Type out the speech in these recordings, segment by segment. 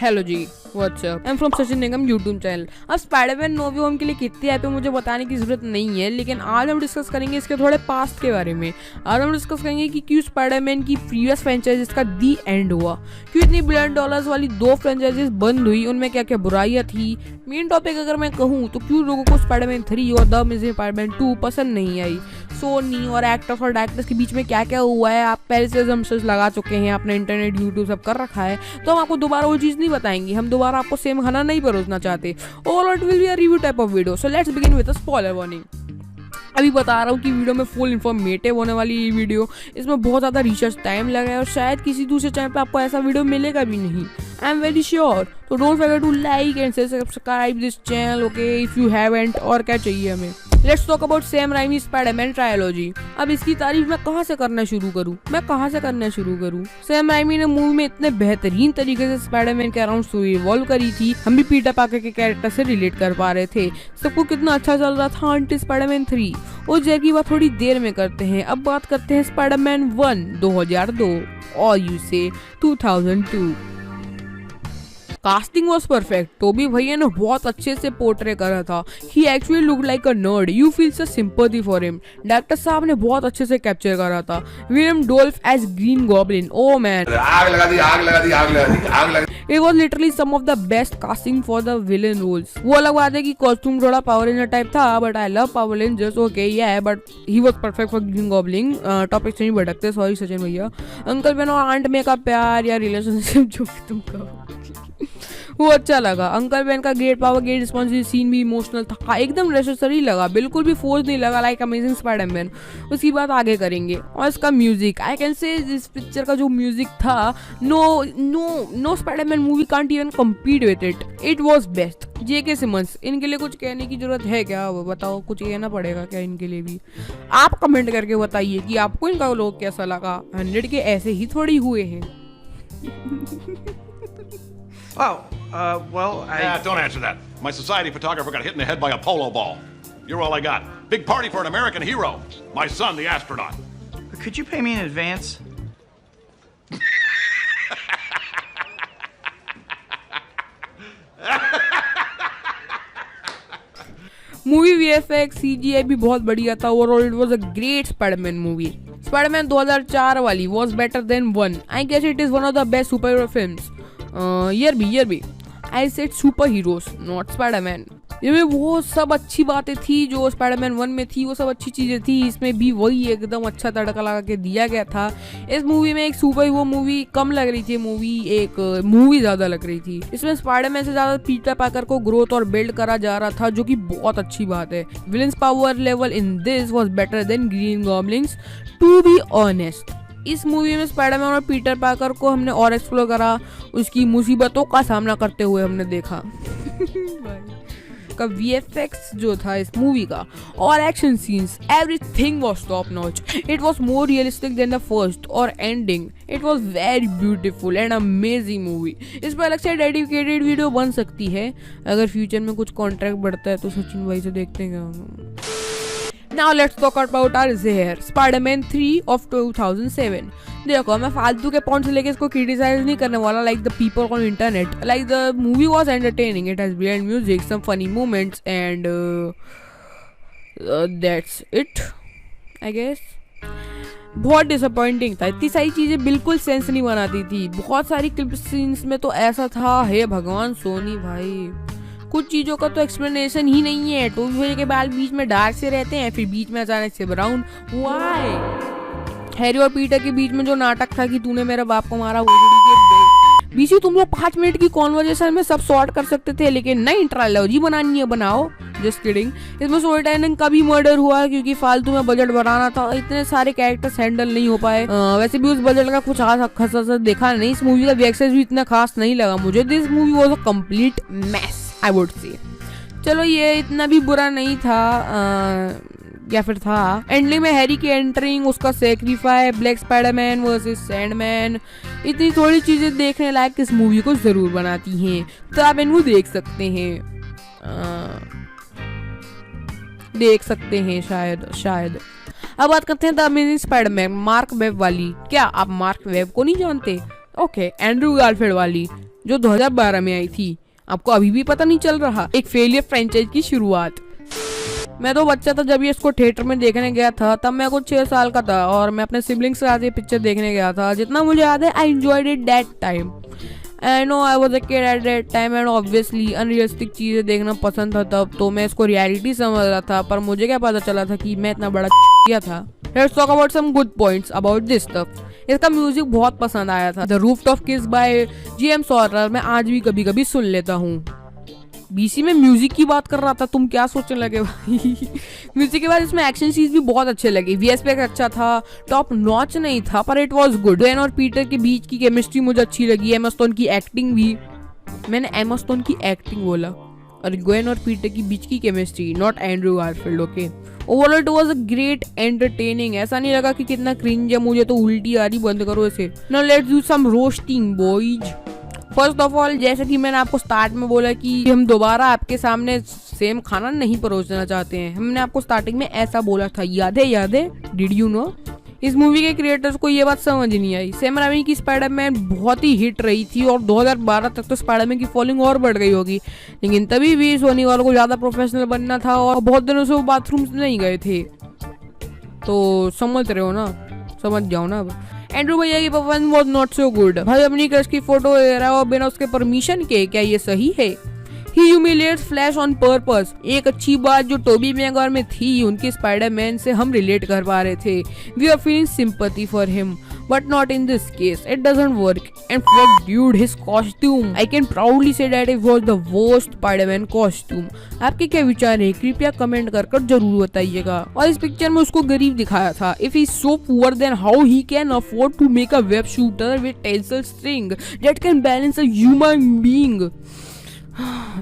Hello ji, what's up, I am from Sachin Nigam YouTube channel. अब Spiderman No Way Home के लिए कितनी ऐप है मुझे बताने की जरूरत नहीं है, लेकिन आज हम डिस्कस करेंगे इसके थोड़े पास्ट के बारे में। आज हम डिस्कस करेंगे कि क्यों स्पाइडरमैन की प्रीवियस फ्रेंचाइजीज का दी एंड हुआ, क्यों इतनी $1 बिलियन वाली 2 फ्रेंचाइजीज बंद हुई, उनमें क्या क्या बुराइयां थी। मेन टॉपिक अगर मैं कहूँ तो क्यों लोगों को स्पाइडरमैन 3 और द अमेजिंग स्पाइडरमैन 2 पसंद नहीं आई, सोनी और एक्टर्स और डायरेक्टर्स के बीच में क्या क्या हुआ है। आप पहले से assumptions लगा चुके हैं, आपने इंटरनेट यूट्यूब सब कर रखा है, तो हम आपको दोबारा वो चीज़ नहीं बताएंगे। हम दोबारा आपको सेम खाना नहीं परोसना चाहते। All it will be a review type of video, so let's begin with a spoiler warning. अभी बता रहा हूँ कि वीडियो में फुल इन्फॉर्मेटिव होने वाली ये वीडियो, इसमें बहुत ज़्यादा रिसर्च टाइम लगा है और शायद किसी दूसरे चैनल पे आपको ऐसा वीडियो मिलेगा भी नहीं। I am very sure. तो don't forget to like and subscribe this channel, okay, if you haven't. और क्या चाहिए हमें। Let's talk about Sam Raimi Spiderman trilogy. अब इसकी तारीफ मैं कहाँ से करना शुरू करूँ। सैम राइमी ने मूवी में इतने बेहतरीन तरीके से स्पाइडरमैन के अराउंड स्टोरी इवॉल्व करी थी, हम भी पीटर पार्कर के कैरेक्टर से रिलेट कर पा रहे थे। सबको कितना अच्छा चल रहा था अंटिल स्पाइडरमैन 3। उस जगह की बात थोड़ी देर में करते हैं। अब बात करते हैं स्पाइडरमैन 1 2002 और यू से 2002। Casting was perfect. टोबी भैया ने बहुत अच्छे से पोर्ट्रे करा था। He actually look like a nerd, you feel such sympathy for him. Director साहब ने बहुत अच्छे से कैप्चर करा था। William Dafoe as Green Goblin, oh man, आग लगा दी। It was literally some of the best casting for the villain roles. वो अलग बात है कि कॉस्ट्यूम थोड़ा पावर रेंजर टाइप था, but I love Power Rangers, okay yeah, but he was perfect for Green Goblin. Topic से नहीं भटकते, सॉरी सचिन भैया। अंकल बेन और आंट में का प्यार या रिलेशनशिप जो भी तुम कहो वो अच्छा लगा। अंकल बेन का get power get responsive scene भी इमोशनल था, एकदम नेसेसरी लगा, बिल्कुल भी फोर्स नहीं लगा, लाइक अमेजिंग स्पाइडरमैन। उसकी बात आगे करेंगे। और इसका म्यूजिक, आई कैन से इस पिक्चर का जो म्यूजिक था, no Spiderman movie can't even compete with it. It was best. J K Simmons, इनके लिए कुछ कहने की जरूरत है क्या? बताओ, कुछ कहना पड़ेगा क्या इनके लिए भी? आप कमेंट करके बताइए कि आपको इनका लोग कैसा लगा। 100 के ऐसे ही थोड़ी हुए हैं। Well, don't answer that. My society photographer got hit in the head by a polo ball. You're all I got. Big party for an American hero. My son, the astronaut. Could you pay me in advance? Movie VFX CGI भी बहुत बढ़िया था। Overall it was a great Spiderman movie. Spiderman 2004 वाली was better than 1. I guess it is one of the best superhero films. year भी I said super heroes not Spiderman. इसमें वो सब अच्छी बातें थी जो स्पाइडरमैन 1 में थी, वो सब अच्छी चीजें थी। इसमें भी वही एकदम अच्छा तड़का लगा के दिया गया था। इस मूवी में एक सुपर हीरो मूवी कम लग रही थी, एक मूवी ज्यादा लग रही थी। इसमें स्पाइडरमैन से ज्यादा पीटर पार्कर को ग्रोथ और बिल्ड करा जा रहा था, जो कि बहुत अच्छी बात है। Villains power level in this was better than Green Goblins, to be honest. इस मूवी में स्पाइडरमैन और पीटर पार्कर को हमने और एक्सप्लोर करा, उसकी मुसीबतों का सामना करते हुए हमने देखा। का VFX जो था इस मूवी का और action scenes, everything was top notch. It was more realistic than the first और ending. It was very beautiful and amazing movie. इस पर अलग से डेडिकेटेड वीडियो बन सकती है अगर फ्यूचर में कुछ कॉन्ट्रैक्ट बढ़ता है तो सचिन भाई से देखते हैं। Now let's talk about our Zahir, Spider-Man 3 of 2007. देखो, मैं फालतू के पॉइंट से लेके इसको क्रिटिसाइज नहीं करने वाला like the people on internet. Like the movie was entertaining. It has brilliant music, some funny moments, and that's it, I guess. बहुत डिसअपॉइंटिंग था। इतनी सारी चीजें बिल्कुल सेंस नहीं बनाती थी। बहुत सारी क्लिप सीन्स में तो ऐसा था, हे भगवान सोनी भाई, कुछ चीजों का तो एक्सप्लेनेशन ही नहीं है। टोबी भैया के बाल बीच में डार्क से रहते हैं, फिर बीच में अचानक से ब्राउन, व्हाई? हैरी और पीटर के बीच में जो नाटक था कि तूने मेरे बाप को मारा, वो बीच में तुम लोग 5 मिनट की कॉन्वर्जेशन में सब सॉर्ट कर सकते थे, लेकिन नहीं, ट्रायलॉजी बनानी है, बनाओ। Just kidding. इसमें स्टोरी टेलिंग का भी मर्डर हुआ क्योंकि फालतू में बजट बढ़ाना था, इतने सारे कैरेक्टर्स हैंडल नहीं हो पाए। वैसे भी उस बजट का कुछ खासा देखा नहीं। इस मूवी का VFX भी इतना खास नहीं लगा मुझे। This movie was a complete mess, I would say. चलो, ये इतना भी बुरा नहीं था, या फिर था। एंडिंग में हैरी की एंट्रिंग, उसका sacrifice, black Spiderman versus Sandman, इतनी थोड़ी चीजें देखने लायक इस मूवी को जरूर बनाती हैं, तो आप इनको देख सकते हैं शायद। अब बात करते हैं the amazing Spiderman mark web वाली। क्या आप मार्क वेब को नहीं जानते? ओके, एंड्रू गारफील्ड वाली जो 2012 में आई थी, आपको अभी भी पता नहीं चल रहा? एक फेलियर फ्रेंचाइज की शुरुआत। मैं तो बच्चा था जब ये इसको थिएटर में देखने गया था, तब मैं कुछ 6 साल का था और मैं अपने सिबलिंग्स के साथ ये पिक्चर देखने गया था। जितना मुझे याद है, I enjoyed it that time. I know I was a kid at that time and obviously unrealistic चीज़ें देखना पसंद था तब, तो मैं इसको रियलिटी समझ रहा था, पर मुझे क्या पता चला था कि मैं इतना बड़ा किया था। Let's talk about some good points about this stuff. इसका म्यूजिक बहुत पसंद आया था। The rooftop kiss by G M sorry मैं आज भी कभी कभी सुन लेता हूँ। बीसी में म्यूजिक की बात कर रहा था, तुम क्या सोचने लगे भाई? म्यूजिक के बाद इसमें एक्शन सीन्स भी बहुत अच्छे लगे। वीएसपीएक्स अच्छा था, टॉप नॉच नहीं था, पर इट वाज गुड। ग्वेन और पीटर के बीच की केमिस्ट्री मुझे अच्छी लगी। एमा स्टोन की एक्टिंग भी, मैंने एमा स्टोन की एक्टिंग बोला, और ग्वेन और पीटर की बीच की chemistry, not Andrew Garfield. Okay, overall it was a great entertaining. ऐसा नहीं लगा कि कितना क्रिंज है, मुझे तो उल्टी आ रही, बंद करो इसे। Now let's do some roasting boys. First of all, जैसे कि मैंने आपको स्टार्ट में बोला कि हम दोबारा आपके सामने सेम खाना नहीं परोसना चाहते हैं। हमने आपको स्टार्टिंग में ऐसा बोला था, याद है? Did you know? इस मूवी के क्रिएटर्स को ये बात समझ नहीं आई। सैम राइमी की स्पाइडरमैन बहुत ही हिट रही थी और 2012 तक तो स्पाइडरमैन की फॉलोइंग और बढ़ गई होगी, लेकिन तभी भी सोनी वालों को ज्यादा प्रोफेशनल बनना था और बहुत दिनों से वो बाथरूम नहीं गए थे, तो समझ रहे हो ना, समझ जाओ ना। अब एंड्रू भैया की performance was not so good. भाई अपनी क्रश की फोटो ले रहा है और बिना उसके परमिशन के, क्या ये सही है? He humiliates Flash on purpose। एक अच्छी बात जो टोबी मैगवायर में थी, उनके स्पाइडरमैन से हम रिलेट कर पा रहे थे। We are feeling sympathy for him, but not in this case. It doesn't work. And fuck dude, his costume. I can proudly say that it was the worst Spider-Man costume। आपके क्या विचार है? कृपया comment कर जरूर बताइएगा। और इस पिक्चर में उसको गरीब दिखाया था। If he's so poor, then how he can afford to make a web shooter with tensile string that can balance a human being?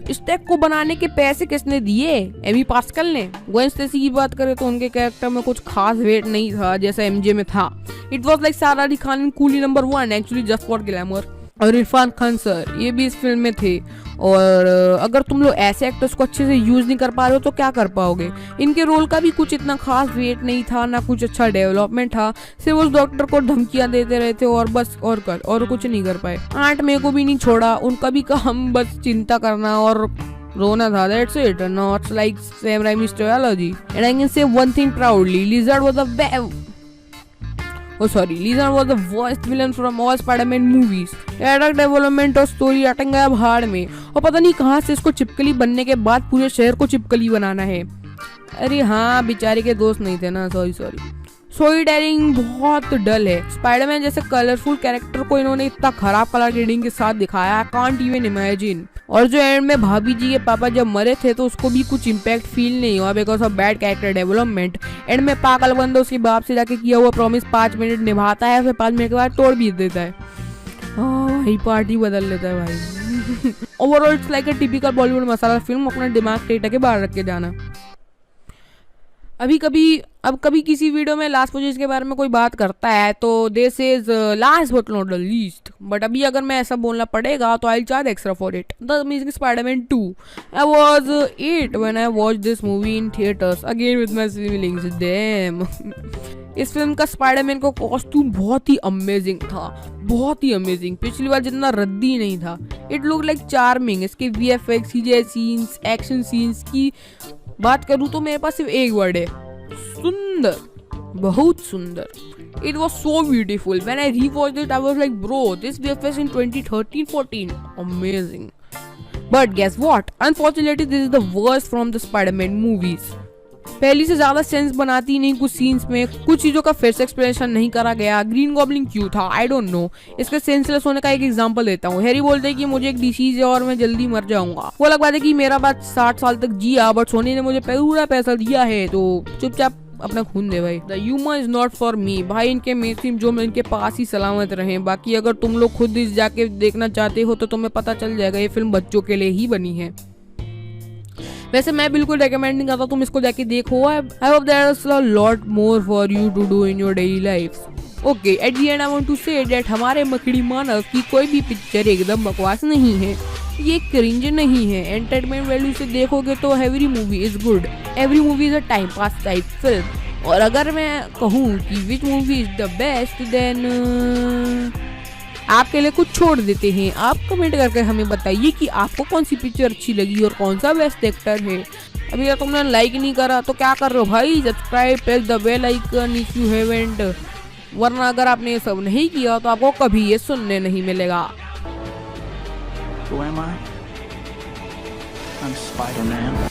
इस टैग को बनाने के पैसे किसने दिए? एमी पास्कल ने। ग्वेन स्टेसी की बात करें तो उनके कैरेक्टर में कुछ खास वेट नहीं था जैसा एमजे में था। It was like Sara Ali Khan in Coolie number 1 actually just for glamour. और इरफान खान सर ये भी इस फिल्म में थे। और अगर तुम लोग ऐसे एक्टर्स को अच्छे से यूज नहीं कर पा रहे हो तो क्या कर पाओगे? इनके रोल का भी कुछ इतना खास वेट नहीं था, ना कुछ अच्छा डेवलपमेंट था। सिर्फ उस डॉक्टर को धमकियां देते रहे थे और बस और कुछ नहीं कर पाए। आंट मे को भी नहीं छोड़ा, उनका भी काम बस चिंता करना और रोना था। That's it. Not like Sam Raimi's trilogy. And I can say one thing proudly: Lizard was the worst villain from all Spider-Man movies. Character development और स्टोरी अटक गया भाड़ में, और पता नहीं कहाँ से इसको चिपकली बनने के बाद पूरे शहर को चिपकली बनाना है। अरे हाँ, बेचारे के दोस्त नहीं थे ना, सॉरी। स्टोरी टेलिंग बहुत डल है। स्पाइडरमैन जैसे कलरफुल कैरेक्टर को इन्होंने इतना खराब कलर ग्रेडिंग के साथ दिखाया, कांट इवन इमेजिन। और जो एंड में भाभी जी के पापा जब मरे थे तो उसको भी कुछ इम्पैक्ट फील नहीं हुआ because of bad character development. And में पागल बंदा उसके बाप से जाके किया हुआ प्रॉमिस 5 मिनट निभाता है, फिर 5 मिनट के बाद तोड़ भी देता है। भाई पार्टी बदल लेता है भाई। Overall it's like a typical Bollywood masala film. अपना दिमाग टेटा के बाहर रख के जाना। कभी किसी वीडियो में लास्ट पोजीशन के बारे में कोई बात करता है तो this is last but not the least. But अभी अगर मैं ऐसा बोलना पड़ेगा तो आई charge extra for it. The amazing Spiderman 2। I was 8 when I watched this movie in theatres again with my siblings. Dam. इस फिल्म का स्पाइडरमैन का कॉस्ट्यूम बहुत ही अमेजिंग था, बहुत ही अमेजिंग। पिछली बार जितना रद्दी नहीं था। It look like charming. इसके VFX, CGI scenes, action scenes की बात करूँ तो मेरे पास सिर्फ एक वर्ड है, सुंदर, बहुत सुंदर। It was so beautiful. When I rewatched it, I was like, bro, this VFX in 2013-14, amazing. But guess what? Unfortunately, this is the worst from the Spider-Man movies. पहली से ज्यादा सेंस बनाती नहीं कुछ सीन्स में, कुछ चीजों का फिर से एक्सप्लेनेशन नहीं करा गया। ग्रीन गॉब्लिन क्यों था आई डोंट नो। इसके सेंसलेस होने का एक एग्जांपल देता हूँ। हैरी बोलते हैं कि मुझे एक डिसीज है और मैं जल्दी मर जाऊंगा। वो अलग बात है कि मेरा बात 60 साल तक जिया, बट सोनी ने मुझे पूरा पैसा दिया है तो चुपचाप अपना खून दे भाई। The humour is not for me. भाई इनके मेन जो मैं इनके पास ही सलामत रहे। बाकी अगर तुम लोग खुद इस जाके देखना चाहते हो तो तुम्हें पता चल जाएगा ये फिल्म बच्चों के लिए ही बनी है। वैसे मैं बिल्कुल रेकमेंड नहीं करता तुम इसको जाके देखो। I hope there is a lot more for you to do in your daily life. Okay, at the end I want to say that हमारे मकड़ी मानव की कोई भी पिक्चर एकदम बकवास नहीं है, ये क्रिंज नहीं है। एंटरटेनमेंट वैल्यू से देखोगे तो every movie is good, every movie is a time pass type film. और अगर मैं कहूँ कि which movie is the best, then आपके लिए कुछ छोड़ देते हैं। आप कमेंट करके हमें बताइए कि आपको कौन सी पिक्चर अच्छी लगी और कौन सा बेस्ट एक्टर है। अभी अगर तुमने लाइक नहीं करा तो क्या कर रहे हो भाई, subscribe, press the bell icon if you haven't, वरना अगर आपने ये सब नहीं किया तो आपको कभी ये सुनने नहीं मिलेगा। Who am I? I'm Spider-Man.